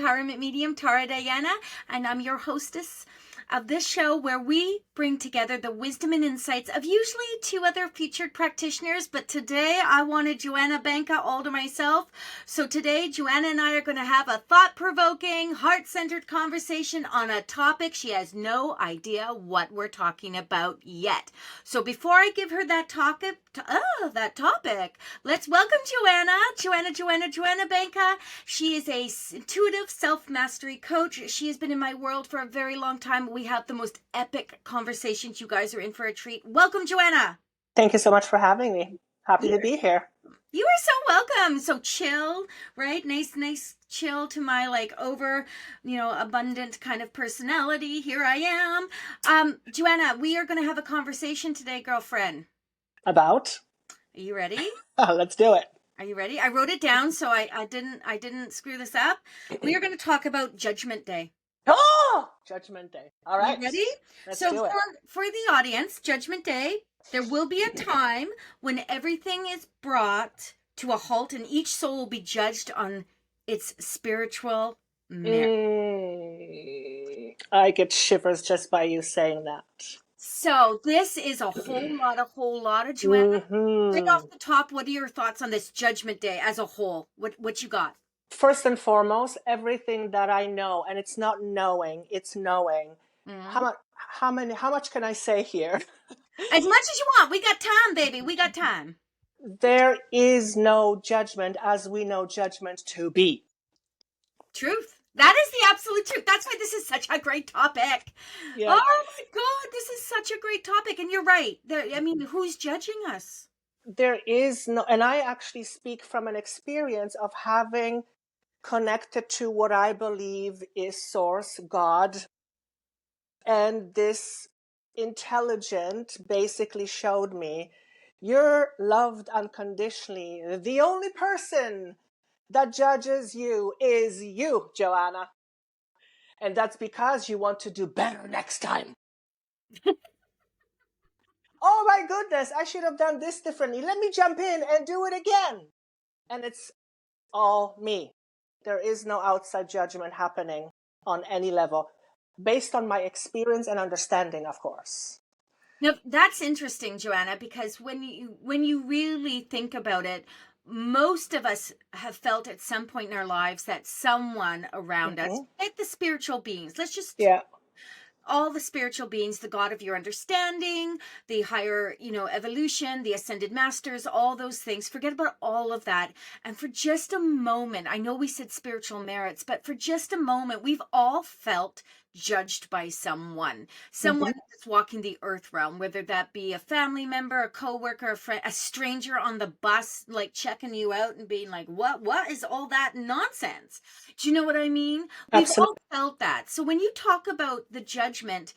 empowerment medium, Tara Diana, and I'm your hostess of this show where we bring together the wisdom and insights of usually two other featured practitioners, but today I wanted Joanna Banka all to myself. So today Joanna and I are going to have a thought-provoking, heart-centered conversation on a topic she has no idea what we're talking about yet. So before I give her that topic, let's welcome Joanna Banka. She is a intuitive self-mastery coach. She has been in my world for a very long time. We have the most epic conversations. You guys are in for a treat. Welcome, Joanna. Thank you so much for having me. Happy to be here. You are so welcome. So chill, right? Nice chill to my abundant kind of personality. Here I am. Joanna, we are going to have a conversation today, girlfriend. About? Are you ready? Let's do it. Are you ready? I wrote it down so I didn't screw this up. We are going to talk about Judgment Day. Oh, Judgment Day. All right. You ready? Let's do it. For the audience, Judgment Day, there will be a time when everything is brought to a halt and each soul will be judged on its spiritual merit. I get shivers just by you saying that. So this is a whole lot of Joanna. Right off the top, what are your thoughts on this Judgment Day as a whole? What you got? First and foremost, everything that I know, and it's not knowing, it's knowing. Mm-hmm. How much can I say here? As much as you want. We got time, baby. We got time. There is no judgment as we know judgment to be. Truth. That is the absolute truth. That's why this is such a great topic. Yeah. Oh my God, this is such a great topic. And you're right. Who's judging us? There is no, and I actually speak from an experience of having connected to what I believe is Source, God. And this intelligent basically showed me, you're loved unconditionally. The only person that judges you is you, Joanna. And that's because you want to do better next time. Oh my goodness, I should have done this differently. Let me jump in and do it again. And it's all me. There is no outside judgment happening on any level, based on my experience and understanding, of course. Now, that's interesting, Joanna, because when you really think about it, most of us have felt at some point in our lives that someone around us, like the spiritual beings, all the spiritual beings, the God of your understanding, the higher, evolution, the ascended masters, all those things, forget about all of that. And for just a moment, I know we said spiritual merits, but for just a moment, we've all felt judged by someone that's walking the earth realm, whether that be a family member, a coworker, a friend, a stranger on the bus, like checking you out and being like, what is all that nonsense? Do you know what I mean? Absolutely. We've all felt that. So when you talk about the judgment,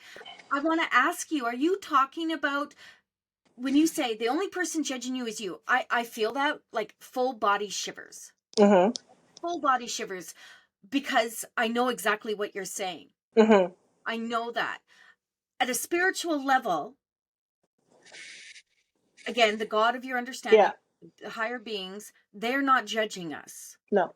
I want to ask you, are you talking about when you say the only person judging you is you? I feel that like full body shivers. Full body shivers, because I know exactly what you're saying. I know that. At a spiritual level, again, the God of your understanding, the higher beings, they're not judging us. No.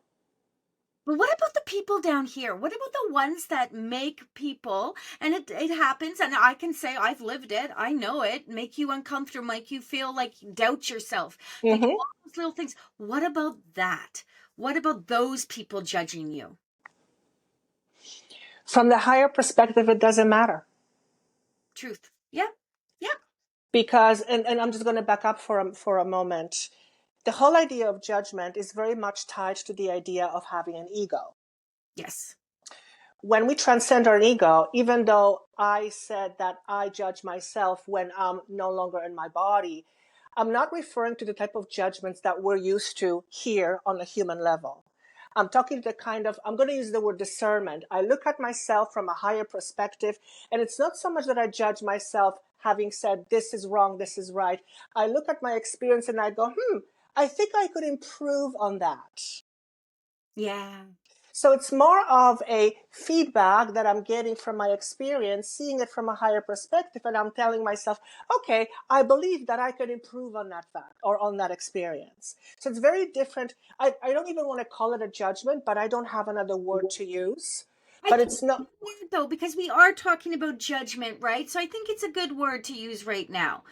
But what about the people down here? What about the ones that make people, and it happens, and I can say I've lived it, I know it, make you uncomfortable, make you feel like doubt yourself, think of all those little things. What about that? What about those people judging you? From the higher perspective, it doesn't matter. Truth. Yeah. Because, and I'm just going to back up for a moment. The whole idea of judgment is very much tied to the idea of having an ego. Yes. When we transcend our ego, even though I said that I judge myself when I'm no longer in my body, I'm not referring to the type of judgments that we're used to here on a human level. I'm talking I'm going to use the word discernment. I look at myself from a higher perspective, and it's not so much that I judge myself having said, this is wrong, this is right. I look at my experience and I go, I think I could improve on that. Yeah. So it's more of a feedback that I'm getting from my experience, seeing it from a higher perspective, and I'm telling myself, okay, I believe that I can improve on that fact or on that experience. So it's very different. I don't even want to call it a judgment, but I don't have another word to use. I But think it's it's not, a good word though, because we are talking about judgment, right? So I think it's a good word to use right now.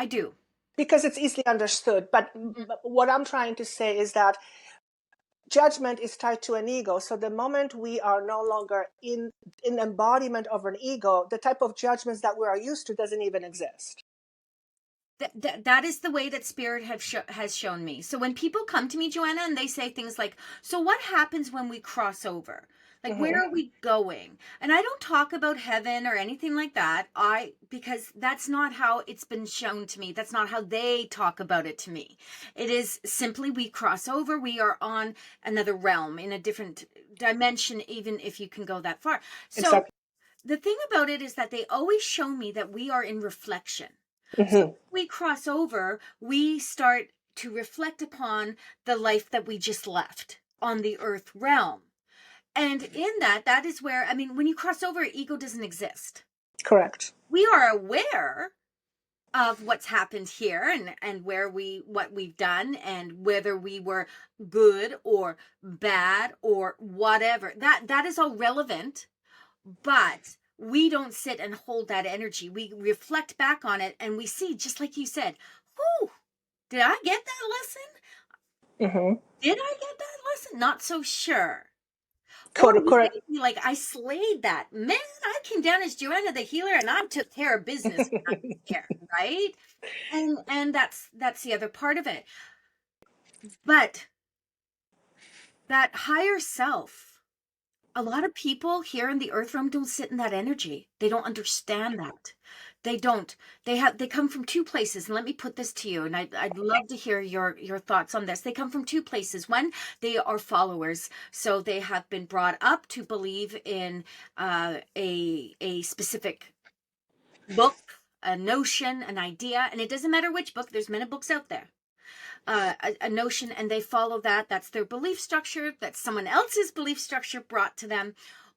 I do. because it's easily understood. But Mm. what I'm trying to say is that judgment is tied to an ego. So the moment we are no longer in embodiment of an ego, the type of judgments that we are used to doesn't even exist. That is the way that spirit has shown me. So when people come to me, Joanna, and they say things like, so what happens when we cross over? Like, Mm-hmm. where are we going? And I don't talk about heaven or anything like that. Because that's not how it's been shown to me. That's not how they talk about it to me. It is simply we cross over. We are on another realm in a different dimension, even if you can go that far. So Exactly. the thing about it is that they always show me that we are in reflection. So Mm-hmm. when we cross over, we start to reflect upon the life that we just left on the earth realm. And in that, that is where, I mean, when you cross over, ego doesn't exist. Correct. We are aware of what's happened here and what we've done and whether we were good or bad or whatever. That is all relevant, but we don't sit and hold that energy. We reflect back on it and we see, just like you said, whew, did I get that lesson? Mm-hmm. Did I get that lesson? Not so sure. Or Correct. we Correct. might be like, I slayed that. Man, I came down as Joanna the Healer and I took care of business when I was here, right? And that's the other part of it. But that higher self, a lot of people here in the earth realm don't sit in that energy. They don't understand that. They don't. They come from two places. And let me put this to you, and I'd love to hear your thoughts on this. They come from two places. One, they are followers. So they have been brought up to believe in a specific book, a notion, an idea, and it doesn't matter which book, there's many books out there. A notion, and they follow that. That's their belief structure. That's someone else's belief structure brought to them.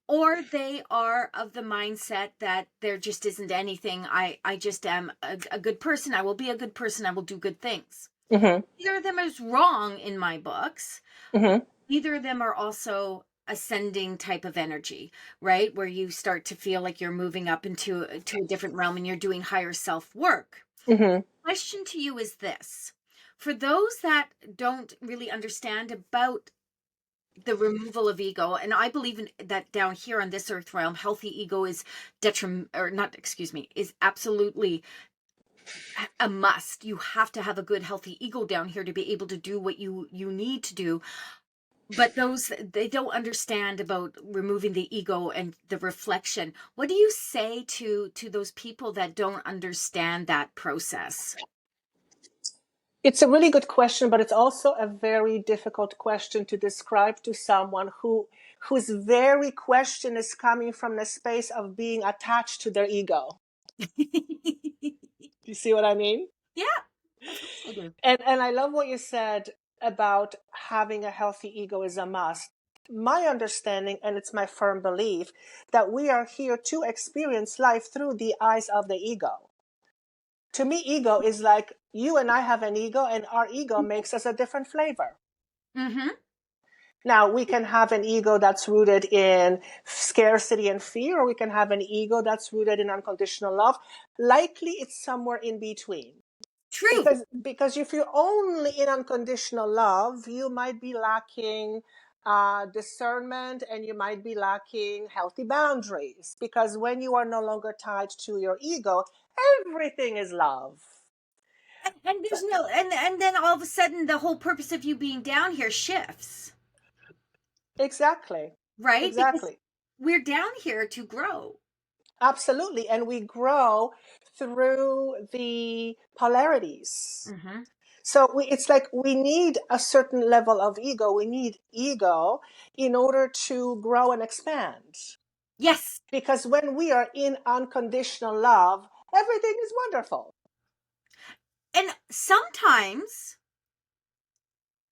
Or they are of the mindset that there just isn't anything. I just am a good person. I will be a good person. I will do good things. Mm-hmm. Neither of them is wrong in my books. Mm-hmm. Neither of them are also ascending type of energy, right? Where you start to feel like you're moving up to a different realm and you're doing higher self work. Mm-hmm. Question to you is this: for those that don't really understand about the removal of ego, and I believe that down here on this earth realm, healthy ego is or not, excuse me, is absolutely a must. You have to have a good healthy ego down here to be able to do what you need to do. But those, they don't understand about removing the ego and the reflection. What do you say to those people that don't understand that process? It's a really good question, but it's also a very difficult question to describe to someone whose very question is coming from the space of being attached to their ego. Do you see what I mean? Yeah, of course I do. And I love what you said about having a healthy ego is a must. My understanding, and it's my firm belief, that we are here to experience life through the eyes of the ego. To me, ego is like you and I have an ego, and our ego makes us a different flavor. Mm-hmm. Now, we can have an ego that's rooted in scarcity and fear, or we can have an ego that's rooted in unconditional love. Likely, it's somewhere in between. True. Because if you're only in unconditional love, you might be lacking discernment, and you might be lacking healthy boundaries. Because when you are no longer tied to your ego, everything is love. And there's no, and then all of a sudden the whole purpose of you being down here shifts, Exactly. right? Because Exactly. we're down here to grow. Absolutely. And we grow through the polarities. Mm-hmm. So it's like we need a certain level of ego. We need ego in order to grow and expand. Yes. Because when we are in unconditional love, everything is wonderful. And sometimes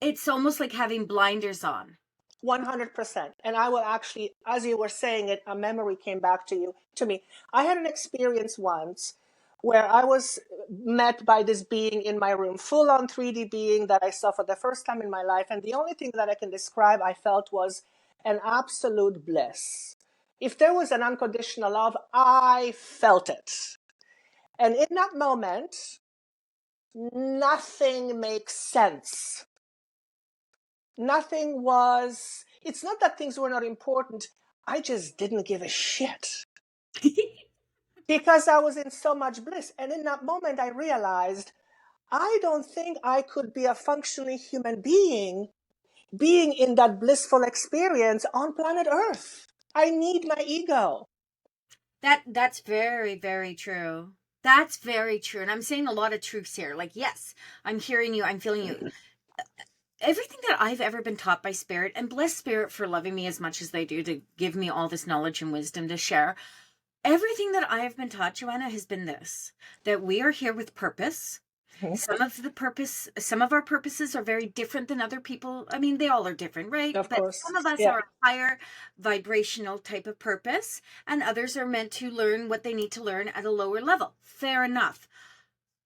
it's almost like having blinders on. 100%. And I will actually, as you were saying it, a memory came back to me. I had an experience once where I was met by this being in my room, full on 3D being that I saw for the first time in my life. And the only thing that I can describe I felt was an absolute bliss. If there was an unconditional love, I felt it. And in that moment, nothing makes sense. Nothing was, it's not that things were not important. I just didn't give a shit because I was in so much bliss. And in that moment, I realized I don't think I could be a functionally human being in that blissful experience on planet Earth. I need my ego. That's very, very true. That's very true. And I'm saying a lot of truths here. Like, yes, I'm hearing you, I'm feeling you. Everything that I've ever been taught by Spirit, and bless Spirit for loving me as much as they do to give me all this knowledge and wisdom to share. Everything that I have been taught, Joanna, has been this: that we are here with purpose. Some of our purposes are very different than other people. I mean, they all are different, right? Of But course. some of us Yeah. are a higher vibrational type of purpose, and others are meant to learn what they need to learn at a lower level. Fair enough.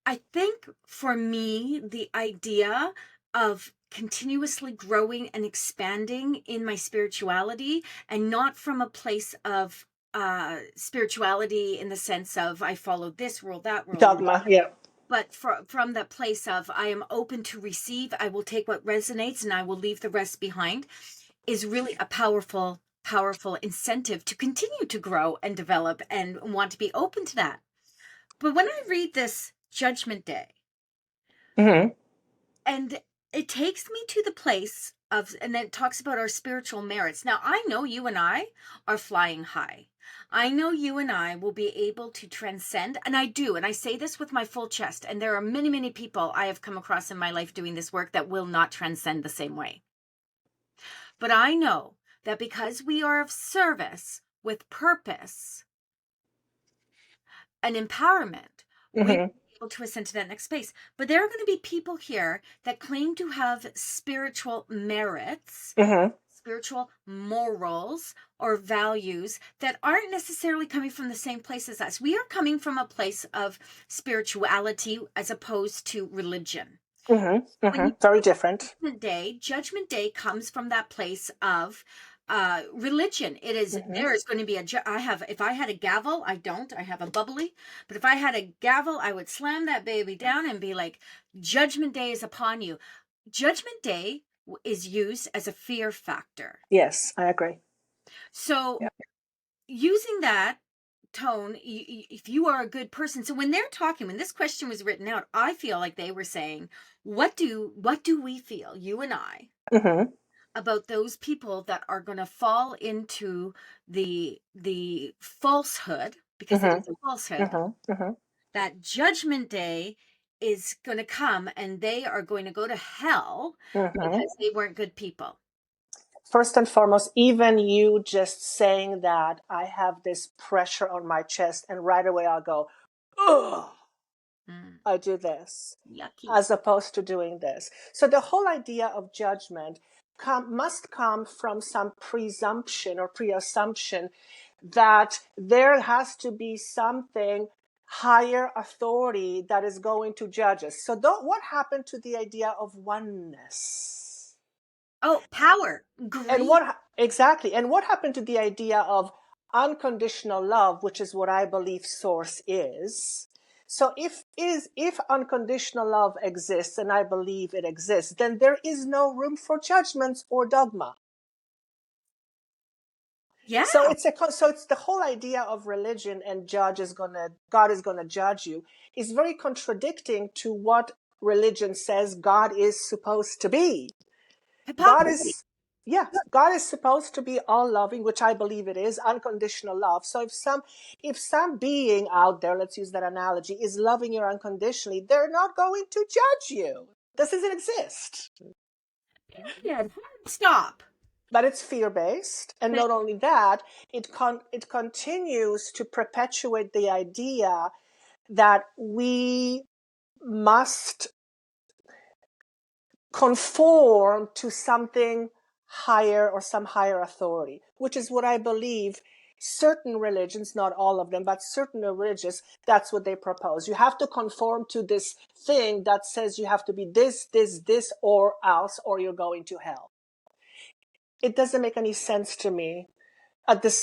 I think for me, the idea of continuously growing and expanding in my spirituality, and not from a place of spirituality in the sense of I follow this rule, that rule, Dogma. Yeah. but from the place of I am open to receive, I will take what resonates and I will leave the rest behind, is really a powerful, powerful incentive to continue to grow and develop and want to be open to that. But when I read this Judgment Day, Mm-hmm. and it takes me to the place of, and then it talks about our spiritual merits. Now, I know you and I are flying high. I know you and I will be able to transcend, and I do, and I say this with my full chest, and there are many, many people I have come across in my life doing this work that will not transcend the same way. But I know that because we are of service with purpose and empowerment, we're Mm-hmm. able to ascend to that next space. But there are going to be people here that claim to have spiritual merits, Mm-hmm. spiritual morals, or values that aren't necessarily coming from the same place as us. We are coming from a place of spirituality as opposed to religion. Mm-hmm. When Mm-hmm. you Very different. Judgment Day comes from that place of religion. It is, Mm-hmm. there is going to be if I had a gavel, I don't, I have a bubbly, but if I had a gavel, I would slam that baby down and be like, Judgment Day is upon you. Judgment Day is used as a fear factor. Yes, I agree. So Yeah. using that tone, if you are a good person, so when they're talking, when this question was written out, I feel like they were saying, what do we feel, you and I, Mm-hmm. about those people that are going to fall into the falsehood, because it is a Mm-hmm. falsehood, Mm-hmm. Mm-hmm. that Judgment Day is going to come and they are going to go to hell Mm-hmm. because they weren't good people. First and foremost, even you just saying that, I have this pressure on my chest, and right away I'll go, oh, I do this, Yucky. as opposed to doing this. So the whole idea of judgment must come from some presumption or pre-assumption that there has to be something higher authority that is going to judge us. So what happened to the idea of oneness? Oh, power, And greed. exactly? And what happened to the idea of unconditional love, which is what I believe source is? So if unconditional love exists, and I believe it exists, then there is no room for judgments or dogma. Yeah. So it's the whole idea of religion and God is gonna judge you is very contradicting to what religion says God is supposed to be. God Hypocrisy. is, yeah, God is supposed to be all loving, which I believe it is, unconditional love. So if some being out there, let's use that analogy, is loving you unconditionally, they're not going to judge you. This doesn't exist. Yeah. Stop. But it's fear-based, and not only that, it continues to perpetuate the idea that we must conform to something higher or some higher authority, which is what I believe certain religions, not all of them, but certain religions, that's what they propose. You have to conform to this thing that says you have to be this, or else, or you're going to hell. It doesn't make any sense to me.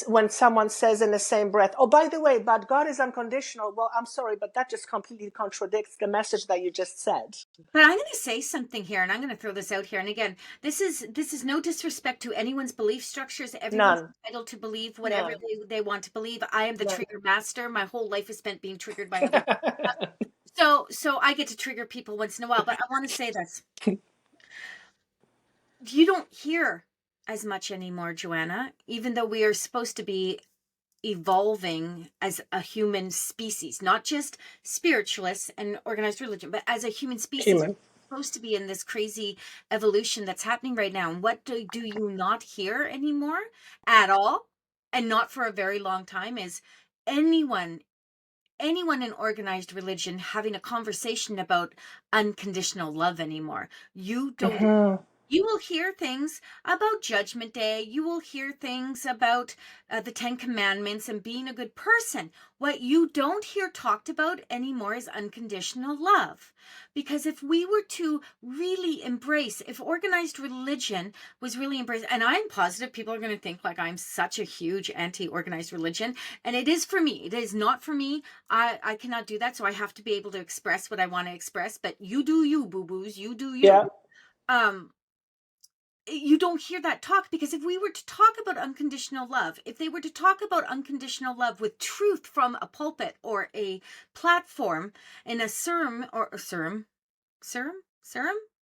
When someone says in the same breath, oh, by the way, but God is unconditional. Well, I'm sorry, but that just completely contradicts the message that you just said. But I'm going to say something here, and I'm going to throw this out here. And again, this is no disrespect to anyone's belief structures. Everyone's None. entitled to believe whatever None. they want to believe. I am the None. trigger master. My whole life is spent being triggered by other people. So I get to trigger people once in a while. But I want to say this. You don't hear as much anymore, Joanna, even though we are supposed to be evolving as a human species, not just spiritualists and organized religion, but as a human species. Human. We're supposed to be in this crazy evolution that's happening right now. And what do you not hear anymore at all? And not for a very long time is anyone in organized religion having a conversation about unconditional love anymore. You don't. Mm-hmm. You will hear things about Judgment Day. You will hear things about the Ten Commandments and being a good person. What you don't hear talked about anymore is unconditional love. Because if we were to really embrace, if organized religion was really embraced, and I'm positive people are going to think like I'm such a huge anti-organized religion, and it is for me. It is not for me. I cannot do that, so I have to be able to express what I want to express. But you do you, boo-boos. You do you. Yeah. You don't hear that talk, because if we were to talk about unconditional love, if they were to talk about unconditional love with truth from a pulpit or a platform in a sermon or a sermon,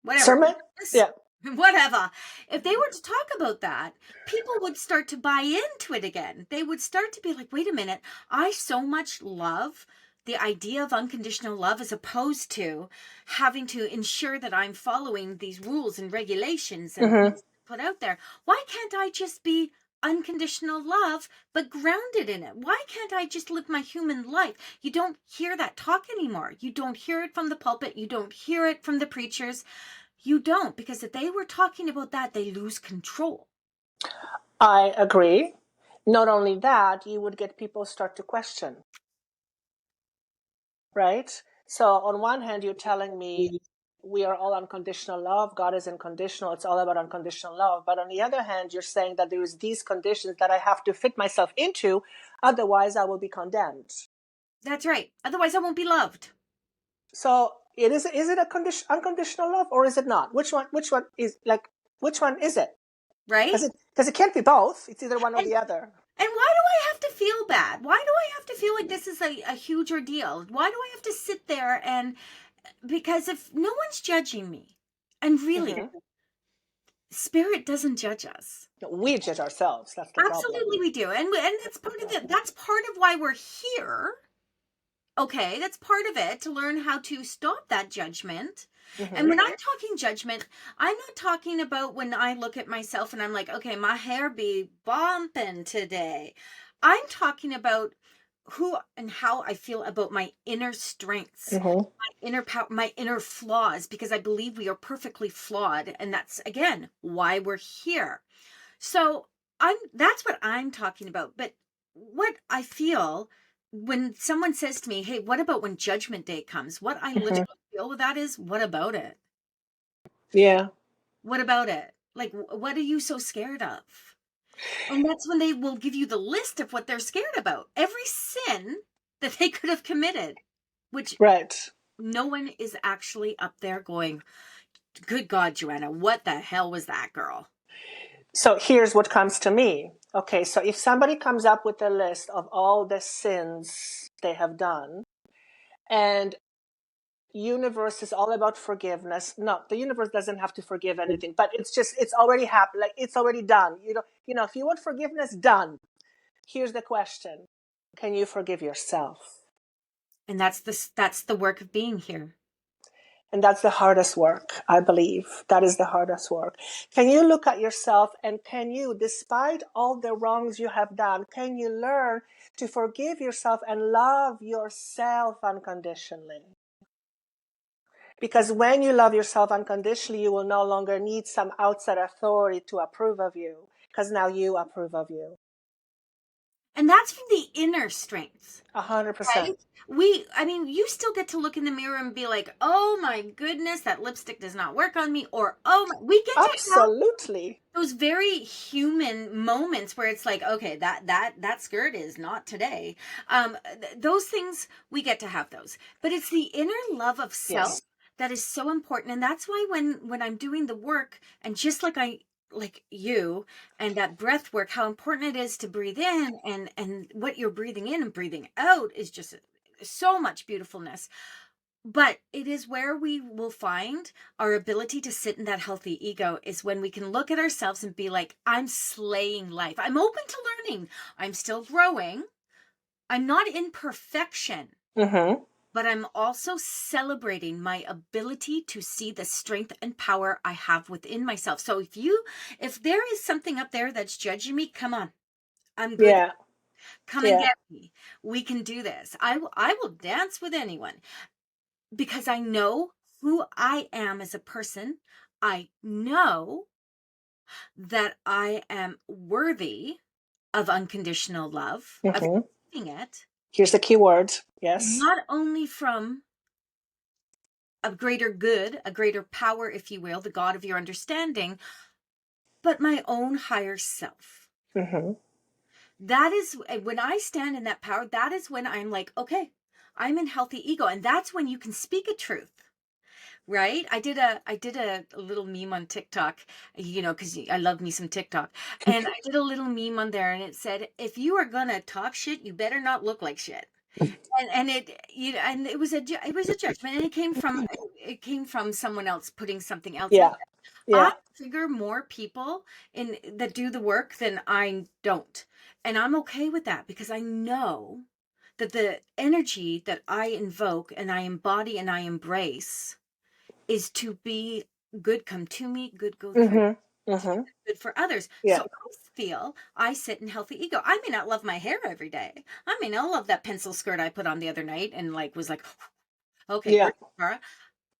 whatever, Sermon? Yeah. whatever, if they were to talk about that, people would start to buy into it again. They would start to be like, wait a minute, I so much love the idea of unconditional love, as opposed to having to ensure that I'm following these rules and regulations and Mm-hmm. things put out there. Why can't I just be unconditional love, but grounded in it? Why can't I just live my human life? You don't hear that talk anymore. You don't hear it from the pulpit. You don't hear it from the preachers. You don't, because if they were talking about that, they lose control. I agree. Not only that, you would get people start to question, right? So on one hand, you're telling me we are all unconditional love. God is unconditional. It's all about unconditional love. But on the other hand, you're saying that there is these conditions that I have to fit myself into. Otherwise, I will be condemned. That's right. Otherwise, I won't be loved. So is it a unconditional love, or is it not? Which one is it? Right? Because it can't be both. It's either one or And the other. And why do I have to feel bad? Why do I have to feel like this is a huge ordeal? Why do I have to sit there and, because if no one's judging me, and really, Mm-hmm. spirit doesn't judge us. We judge ourselves. That's the problem. Absolutely we do. And that's part of it. That's part of why we're here. Okay, that's part of it, to learn how to stop that judgment. Mm-hmm. And when I'm talking judgment, I'm not talking about when I look at myself and I'm like, okay, my hair be bumping today. I'm talking about who and how I feel about my inner strengths, Mm-hmm. my inner power, my inner flaws, because I believe we are perfectly flawed. And that's, again, why we're here. So that's what I'm talking about. But what I feel when someone says to me, hey, what about when Judgment Day comes? What I Mm-hmm. literally feel with that is, what about it? Yeah. What about it? Like, what are you so scared of? And that's when they will give you the list of what they're scared about. Every sin that they could have committed, which Right. no one is actually up there going, good God, Joanna, what the hell was that, girl? So here's what comes to me. Okay, so if somebody comes up with a list of all the sins they have done, and universe is all about forgiveness. No, the universe doesn't have to forgive anything, but it's already happened. Like, it's already done. If you want forgiveness, done. Here's the question: can you forgive yourself? And that's the work of being here. And that's the hardest work, I believe. That is the hardest work. Can you look at yourself, and can you, despite all the wrongs you have done, can you learn to forgive yourself and love yourself unconditionally? Because when you love yourself unconditionally, you will no longer need some outside authority to approve of you, because now you approve of you. And that's from the inner strength. 100%. Right? I mean, you still get to look in the mirror and be like, oh my goodness, that lipstick does not work on me. Or, we get to have Absolutely. those very human moments where it's like, okay, that skirt is not today. Those things, we get to have those. But it's the inner love of self Yes. that is so important. And that's why when I'm doing the work, and just like you and that breath work, how important it is to breathe in, and what you're breathing in and breathing out is just so much beautifulness. But it is where we will find our ability to sit in that healthy ego, is when we can look at ourselves and be like, I'm slaying life. I'm open to learning. I'm still growing. I'm not in perfection, Mm-hmm. but I'm also celebrating my ability to see the strength and power I have within myself. So if there is something up there that's judging me, come on. I'm good. Yeah. Come and Yeah. get me. We can do this. I will dance with anyone, because I know who I am as a person. I know that I am worthy of unconditional love, of Mm-hmm. receiving it, Here's the key word. Yes. not only from a greater good, a greater power, if you will, the God of your understanding, but my own higher self. Mm-hmm. That is when I stand in that power, that is when I'm like, okay, I'm in healthy ego. And that's when you can speak a truth. Right? I did a little meme on TikTok, because I love me some TikTok. And I did a little meme on there, and it said, if you are gonna talk shit, you better not look like shit. And it was a judgment, and it came from someone else putting something else out. Yeah. I Yeah. figure more people in that do the work than I don't. And I'm okay with that, because I know that the energy that I invoke and I embody and I embrace is to be good, come to me, good go through, Mm-hmm. to be Mm-hmm. good for others. So Yeah. I feel I sit in healthy ego. I may not love my hair every day. I may not love that pencil skirt I put on the other night and was like, okay, Yeah. great, Cara.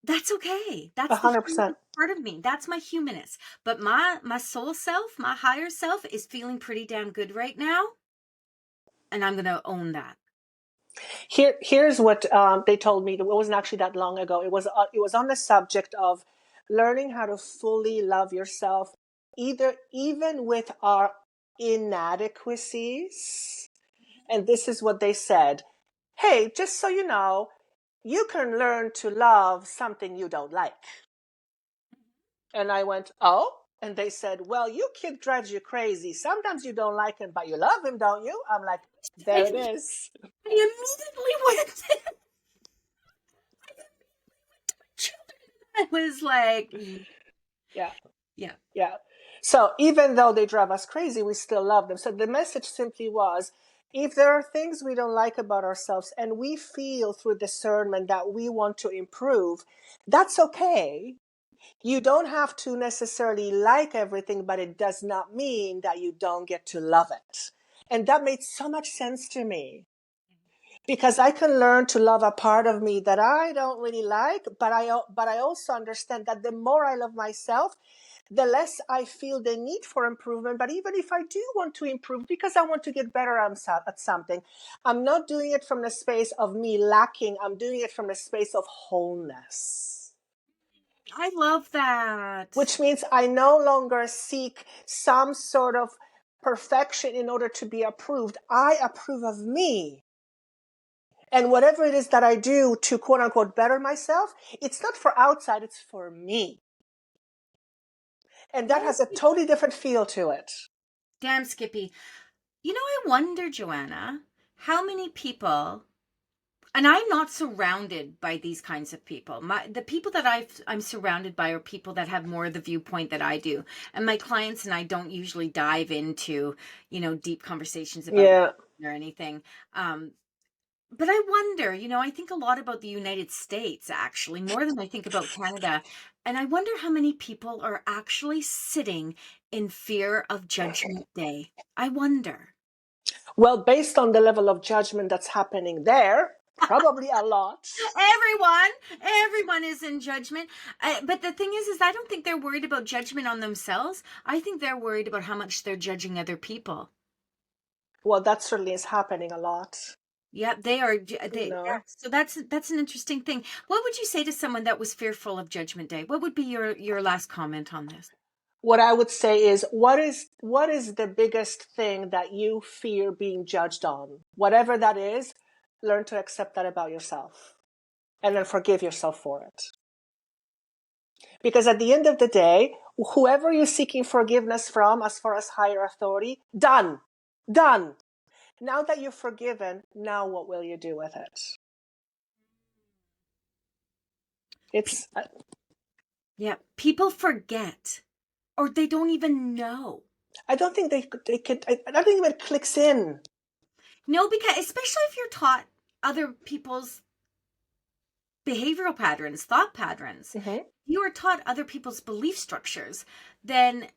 That's okay. That's the human 100%. part of me. That's my humanness. But my soul self, my higher self, is feeling pretty damn good right now, and I'm gonna own that. Here's what they told me. It wasn't actually that long ago. It was on the subject of learning how to fully love yourself, even with our inadequacies. And this is what they said: hey, just so you know, you can learn to love something you don't like. And I went, oh? And they said, well, your kid drives you crazy. Sometimes you don't like him, but you love him, don't you? I'm like, there it I is. immediately went. I was like, Yeah. yeah. Yeah. So even though they drive us crazy, we still love them. So the message simply was, if there are things we don't like about ourselves and we feel through discernment that we want to improve, that's okay. You don't have to necessarily like everything, but it does not mean that you don't get to love it. And that made so much sense to me, because I can learn to love a part of me that I don't really like, but I also understand that the more I love myself, the less I feel the need for improvement. But even if I do want to improve because I want to get better at something, I'm not doing it from the space of me lacking. I'm doing it from the space of wholeness, I love that. which means I no longer seek some sort of perfection in order to be approved. I approve of me. And whatever it is that I do to quote unquote better myself, it's not for outside, it's for me. And that Oh, has a totally different feel to it. damn, Skippy. I wonder, Joanna, how many people, and I'm not surrounded by these kinds of people. The people that I'm surrounded by are people that have more of the viewpoint that I do. And my clients and I don't usually dive into, deep conversations about Yeah. or anything. But I wonder, I think a lot about the United States, actually, more than I think about Canada. And I wonder how many people are actually sitting in fear of Judgment Day. I wonder. Well, based on the level of judgment that's happening there, Probably a lot. Everyone is in judgment. But the thing is I don't think they're worried about judgment on themselves. I think they're worried about how much they're judging other people. Well, that certainly is happening a lot. Yeah, they are. You know, So that's an interesting thing. What would you say to someone that was fearful of Judgment Day? What would be your last comment on this? what I would say is, what is the biggest thing that you fear being judged on? Whatever that is, learn to accept that about yourself, and then forgive yourself for it. Because at the end of the day, whoever you're seeking forgiveness from, as far as higher authority, done. Now that you're forgiven, now what will you do with it? It's Yeah, people forget, or they don't even know. I don't think they could. I don't think it clicks in. No, because especially if you're taught other people's behavioral patterns, thought patterns, Mm-hmm. you are taught other people's belief structures, then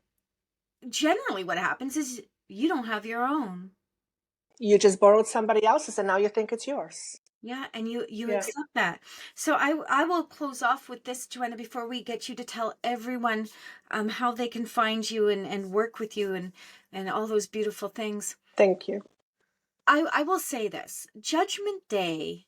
generally what happens is you don't have your own. You just borrowed somebody else's, and now you think it's yours. Yeah, and you Yeah. accept that. So I will close off with this, Joanna, before we get you to tell everyone how they can find you and work with you and all those beautiful things. Thank you. I will say this. Judgment Day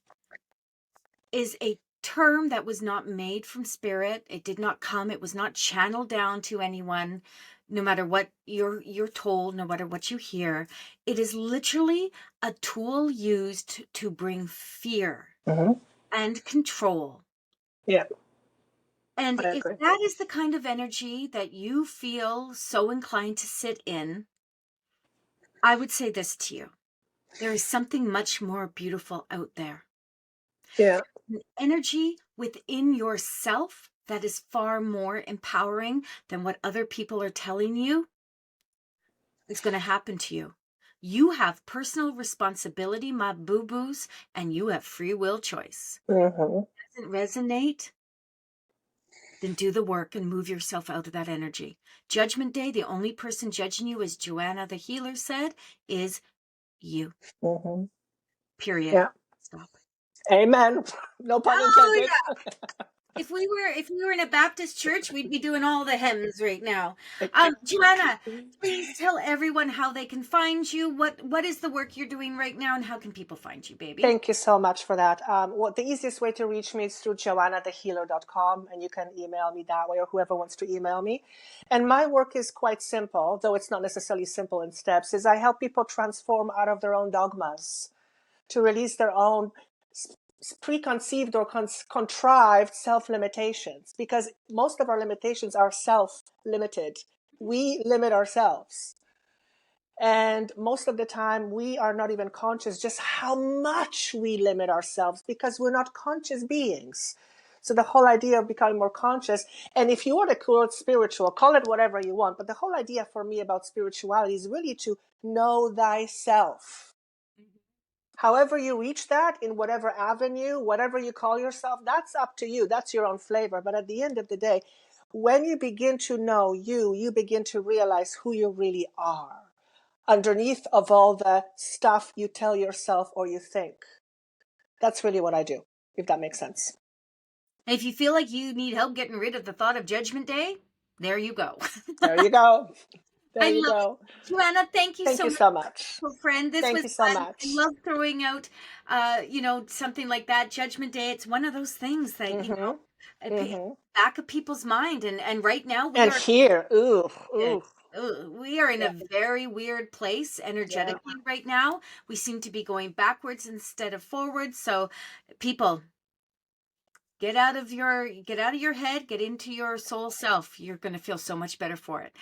is a term that was not made from spirit. It did not come. It was not channeled down to anyone, no matter what you're told, no matter what you hear. It is literally a tool used to bring fear Mm-hmm. and control. Yeah, And I if agree. that is the kind of energy that you feel so inclined to sit in, I would say this to you. There is something much more beautiful out there. Yeah. An energy within yourself that is far more empowering than what other people are telling you is going to happen to you. You have personal responsibility, my boo-boos, and you have free will choice. Mm-hmm. Doesn't resonate? Then do the work and move yourself out of that energy. Judgment Day, the only person judging you, as Joanna the Healer said, is you. Mm-hmm. Period. Yeah. Stop. Amen. No pun Oh intended. yeah. If we were in a Baptist church, we'd be doing all the hymns right now. Joanna, please tell everyone how they can find you. What is the work you're doing right now, and how can people find you, baby? Thank you so much for that. The easiest way to reach me is through joannathehealer.com, and you can email me that way, or whoever wants to email me. And my work is quite simple, though it's not necessarily simple in steps, is I help people transform out of their own dogmas, to release their own preconceived or contrived self-limitations, because most of our limitations are self-limited. We limit ourselves. And most of the time, we are not even conscious just how much we limit ourselves, because we're not conscious beings. So the whole idea of becoming more conscious, and if you want to call it spiritual, call it whatever you want, but the whole idea for me about spirituality is really to know thyself. However you reach that, in whatever avenue, whatever you call yourself, that's up to you. That's your own flavor. But at the end of the day, when you begin to know you begin to realize who you really are underneath of all the stuff you tell yourself or you think. That's really what I do, if that makes sense. If you feel like you need help getting rid of the thought of Judgment Day, there you go. There you go. There I you love go. it. Joanna, thank you Thank so you much, so much. friend. This Thank was you so fun. I much. love throwing out, something like that. Judgment Day. It's one of those things that Mm-hmm. Mm-hmm. back of people's mind, and right now And here, ooh, ooh. we are in Yeah, a very weird place yeah. energetically right now. We seem to be going backwards instead of forwards. So, people, get out of your head, get into your soul self. You're going to feel so much better for it.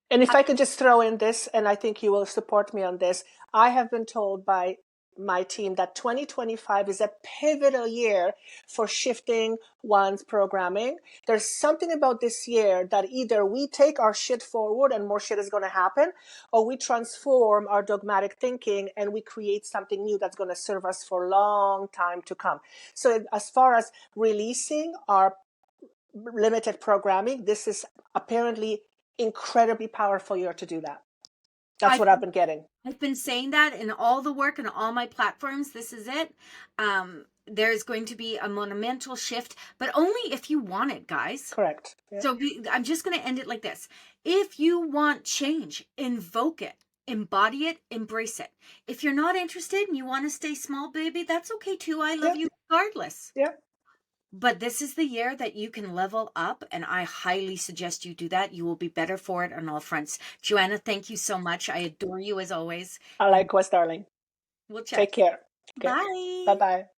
And if I could just throw in this, and I think you will support me on this, I have been told by my team that 2025 is a pivotal year for shifting one's programming. There's something about this year that either we take our shit forward and more shit is going to happen, or we transform our dogmatic thinking and we create something new that's going to serve us for a long time to come. So as far as releasing our limited programming, this is apparently incredibly powerful year to do that. That's I what I've been getting. I've been saying that in all the work and all my platforms. This is it. there's going to be a monumental shift, but only if you want it, guys. Correct. Yeah. So I'm just going to end it like this. If you want change, invoke it, embody it, embrace it. If you're not interested and you want to stay small, baby, that's okay too. I love you regardless. Yeah. But this is the year that you can level up, and I highly suggest you do that. You will be better for it on all fronts. Joanna, thank you so much. I adore you as always. I likewise, darling. We'll chat. Take care. Okay. Bye. Bye-bye.